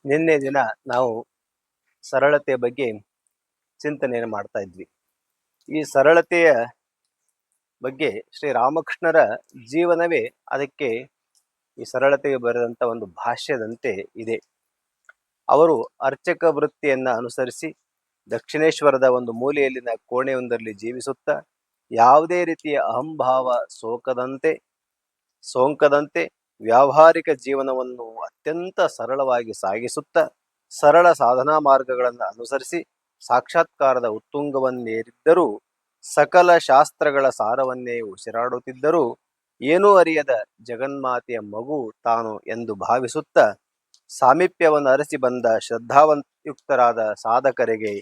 ನಿನ್ನೆ ದಿನ ನಾವು ಸರಳತೆಯ ಬಗ್ಗೆ ಚಿಂತನೆಯನ್ನು ಮಾಡ್ತಾ ಇದ್ವಿ. ಈ ಸರಳತೆಯ ಬಗ್ಗೆ ಶ್ರೀರಾಮಕೃಷ್ಣರ ಜೀವನವೇ ಅದಕ್ಕೆ ಈ ಸರಳತೆಗೆ ಬರೆದಂಥ ಒಂದು ಭಾಷ್ಯದಂತೆ ಇದೆ. ಅವರು ಅರ್ಚಕ ವೃತ್ತಿಯನ್ನು ಅನುಸರಿಸಿ ದಕ್ಷಿಣೇಶ್ವರದ ಒಂದು ಮೂಲೆಯಲ್ಲಿನ ಕೋಣೆಯೊಂದರಲ್ಲಿ ಜೀವಿಸುತ್ತಾ ಯಾವುದೇ ರೀತಿಯ ಅಹಂಭಾವ ಸೋಂಕದಂತೆ ವ್ಯಾವಹಾರಿಕ ಜೀವನವನ್ನು ಅತ್ಯಂತ ಸರಳವಾಗಿ ಸಾಗಿಸುತ್ತಾ ಸರಳ ಸಾಧನಾ ಮಾರ್ಗಗಳನ್ನು ಅನುಸರಿಸಿ ಸಾಕ್ಷಾತ್ಕಾರದ ಉತ್ತುಂಗವನ್ನೇರಿದ್ದರೂ ಸಕಲ ಶಾಸ್ತ್ರಗಳ ಸಾರವನ್ನೇ ಉಸಿರಾಡುತ್ತಿದ್ದರೂ ಏನೂ ಅರಿಯದ ಜಗನ್ಮಾತೆಯ ಮಗು ತಾನು ಎಂದು ಭಾವಿಸುತ್ತಾ ಸಾಮೀಪ್ಯವನ್ನು ಅರಸಿ ಬಂದ ಶ್ರದ್ಧಾವಂತಯುಕ್ತರಾದ ಸಾಧಕರಿಗೆ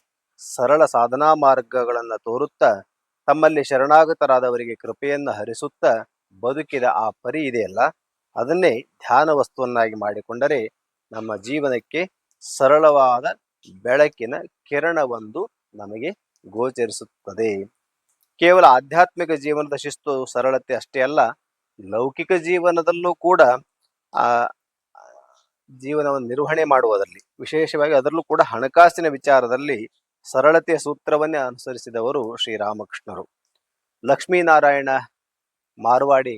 ಸರಳ ಸಾಧನಾ ಮಾರ್ಗಗಳನ್ನು ತೋರುತ್ತಾ ತಮ್ಮಲ್ಲಿ ಶರಣಾಗತರಾದವರಿಗೆ ಕೃಪೆಯನ್ನು ಹರಿಸುತ್ತಾ ಬದುಕಿದ ಆ ಪರಿ ಇದೆಯಲ್ಲ, ಅದನ್ನೇ ಧ್ಯಾನ ವಸ್ತುವನ್ನಾಗಿ ಮಾಡಿಕೊಂಡರೆ ನಮ್ಮ ಜೀವನಕ್ಕೆ ಸರಳವಾದ ಬೆಳಕಿನ ಕಿರಣವೊಂದು ನಮಗೆ ಗೋಚರಿಸುತ್ತದೆ. ಕೇವಲ ಆಧ್ಯಾತ್ಮಿಕ ಜೀವನದ ಶಿಸ್ತು ಸರಳತೆ ಅಷ್ಟೇ ಅಲ್ಲ, ಲೌಕಿಕ ಜೀವನದಲ್ಲೂ ಕೂಡ ಆ ಜೀವನವನ್ನು ನಿರ್ವಹಣೆ ಮಾಡುವುದರಲ್ಲಿ, ವಿಶೇಷವಾಗಿ ಅದರಲ್ಲೂ ಕೂಡ ಹಣಕಾಸಿನ ವಿಚಾರದಲ್ಲಿ ಸರಳತೆಯ ಸೂತ್ರವನ್ನೇ ಅನುಸರಿಸಿದವರು ಶ್ರೀರಾಮಕೃಷ್ಣರು. ಲಕ್ಷ್ಮೀನಾರಾಯಣ ಮಾರ್ವಾಡಿ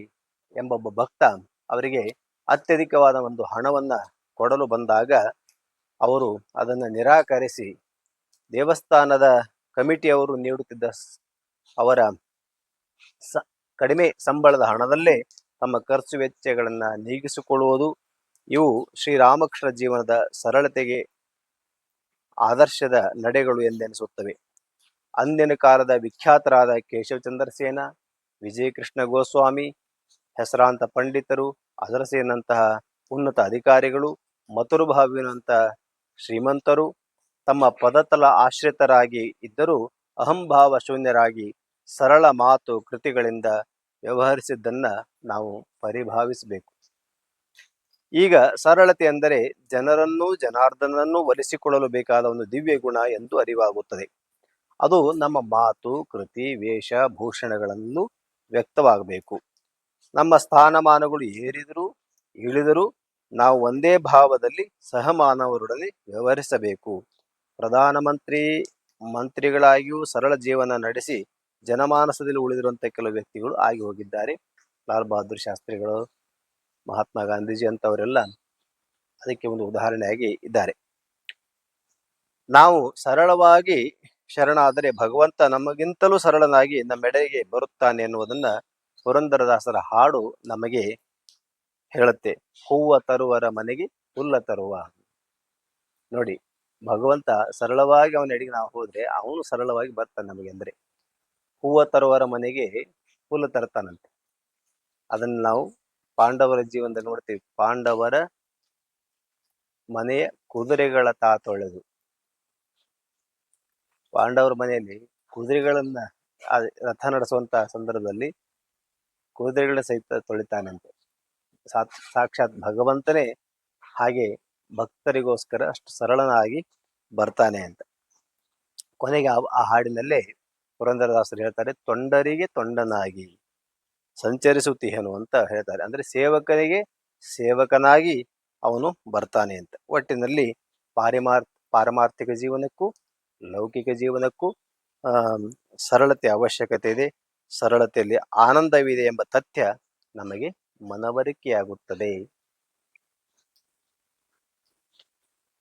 ಎಂಬೊಬ್ಬ ಭಕ್ತ ಅವರಿಗೆ ಅತ್ಯಧಿಕವಾದ ಒಂದು ಹಣವನ್ನು ಕೊಡಲು ಬಂದಾಗ ಅವರು ಅದನ್ನು ನಿರಾಕರಿಸಿ ದೇವಸ್ಥಾನದ ಕಮಿಟಿಯವರು ನೀಡುತ್ತಿದ್ದ ಅವರ ಕಡಿಮೆ ಸಂಬಳದ ಹಣದಲ್ಲೇ ತಮ್ಮ ಖರ್ಚು ವೆಚ್ಚಗಳನ್ನು ನೀಗಿಸಿಕೊಳ್ಳುವುದು, ಇವು ಶ್ರೀರಾಮಕೃಷ್ಣ ಜೀವನದ ಸರಳತೆಗೆ ಆದರ್ಶದ ನಡೆಗಳು ಎಂದೆನಿಸುತ್ತವೆ. ಅಂದಿನ ಕಾಲದ ವಿಖ್ಯಾತರಾದ ಕೇಶವಚಂದ್ರ ಸೇನ, ವಿಜಯಕೃಷ್ಣ ಗೋಸ್ವಾಮಿ, ಹೆಸರಾಂತ ಪಂಡಿತರು, ಅಗರಸೇನಂತಹ ಉನ್ನತ ಅಧಿಕಾರಿಗಳು, ಮತುರುಭಾವಿನಂತಹ ಶ್ರೀಮಂತರು ತಮ್ಮ ಪದತಲ ಆಶ್ರಿತರಾಗಿ ಇದ್ದರೂ ಅಹಂಭಾವ ಶೂನ್ಯರಾಗಿ ಸರಳ ಮಾತು ಕೃತಿಗಳಿಂದ ವ್ಯವಹರಿಸಿದ್ದನ್ನು ನಾವು ಪರಿಭಾವಿಸಬೇಕು. ಈಗ ಸರಳತೆ ಎಂದರೆ ಜನರನ್ನೂ ಜನಾರ್ದನನ್ನೂ ಒಲಿಸಿಕೊಳ್ಳಲು ಬೇಕಾದ ಒಂದು ದಿವ್ಯ ಗುಣ ಎಂದು ಅರಿವಾಗುತ್ತದೆ. ಅದು ನಮ್ಮ ಮಾತು, ಕೃತಿ, ವೇಷ, ಭೂಷಣಗಳನ್ನು ವ್ಯಕ್ತವಾಗಬೇಕು. ನಮ್ಮ ಸ್ಥಾನಮಾನಗಳು ಏರಿದರೂ ಇಳಿದರೂ ನಾವು ಒಂದೇ ಭಾವದಲ್ಲಿ ಸಹಮಾನವರೊಡನೆ ವ್ಯವಹರಿಸಬೇಕು. ಮಂತ್ರಿಗಳಾಗಿಯೂ ಸರಳ ಜೀವನ ನಡೆಸಿ ಜನಮಾನಸದಲ್ಲಿ ಉಳಿದಿರುವಂಥ ಕೆಲವು ವ್ಯಕ್ತಿಗಳು ಆಗಿ ಹೋಗಿದ್ದಾರೆ. ಲಾಲ್ ಬಹದ್ದೂರ್ ಶಾಸ್ತ್ರಿಗಳು, ಮಹಾತ್ಮ ಗಾಂಧೀಜಿ ಅಂತವರೆಲ್ಲ ಅದಕ್ಕೆ ಒಂದು ಉದಾಹರಣೆಯಾಗಿ ಇದ್ದಾರೆ. ನಾವು ಸರಳವಾಗಿ ಶರಣಾದರೆ ಭಗವಂತ ನಮಗಿಂತಲೂ ಸರಳನಾಗಿ ನಮ್ಮೆಡೆಗೆ ಬರುತ್ತಾನೆ ಎನ್ನುವುದನ್ನ ಪುರಂದರದಾಸರ ಹಾಡು ನಮಗೆ ಹೇಳುತ್ತೆ. ಹೂವ ತರುವರ ಮನೆಗೆ ಹುಲ್ಲ ತರುವ. ನೋಡಿ, ಭಗವಂತ ಸರಳವಾಗಿ ಅವನ ಎಡೆಗೆ ನಾವು ಹೋದ್ರೆ ಅವನು ಸರಳವಾಗಿ ಬರ್ತಾನೆ ನಮಗೆ. ಅಂದ್ರೆ ಹೂವ ತರುವರ ಮನೆಗೆ ಹುಲ್ಲು ತರ್ತಾನಂತೆ. ಅದನ್ನು ನಾವು ಪಾಂಡವರ ಜೀವನದಲ್ಲಿ ನೋಡ್ತೀವಿ. ಪಾಂಡವರ ಮನೆಯ ಕುದುರೆಗಳ ತೊಳೆದು, ಪಾಂಡವರ ಮನೆಯಲ್ಲಿ ಕುದುರೆಗಳನ್ನ ರಥ ನಡೆಸುವಂತ ಸಂದರ್ಭದಲ್ಲಿ ಕುದುರೆಗಳ ಸಹಿತ ತೊಳಿತಾನಂತೆ. ಸಾಕ್ಷಾತ್ ಭಗವಂತನೇ ಹಾಗೆ ಭಕ್ತರಿಗೋಸ್ಕರ ಅಷ್ಟು ಸರಳನಾಗಿ ಬರ್ತಾನೆ ಅಂತ. ಕೊನೆಗೆ ಆ ಹಾಡಿನಲ್ಲೇ ಪುರಂದರದಾಸರು ಹೇಳ್ತಾರೆ, ತೊಂಡರಿಗೆ ತೊಂಡನಾಗಿ ಸಂಚರಿಸುತ್ತೀಹನು ಅಂತ ಹೇಳ್ತಾರೆ. ಅಂದ್ರೆ ಸೇವಕನಿಗೆ ಸೇವಕನಾಗಿ ಅವನು ಬರ್ತಾನೆ ಅಂತ. ಒಟ್ಟಿನಲ್ಲಿ ಪಾರಮಾರ್ಥಿಕ ಜೀವನಕ್ಕೂ ಲೌಕಿಕ ಜೀವನಕ್ಕೂ ಸರಳತೆ ಅವಶ್ಯಕತೆ ಇದೆ. ಸರಳತೆಯಲ್ಲಿ ಆನಂದವಿದೆ ಎಂಬ ತಥ್ಯ ನಮಗೆ ಮನವರಿಕೆಯಾಗುತ್ತದೆ.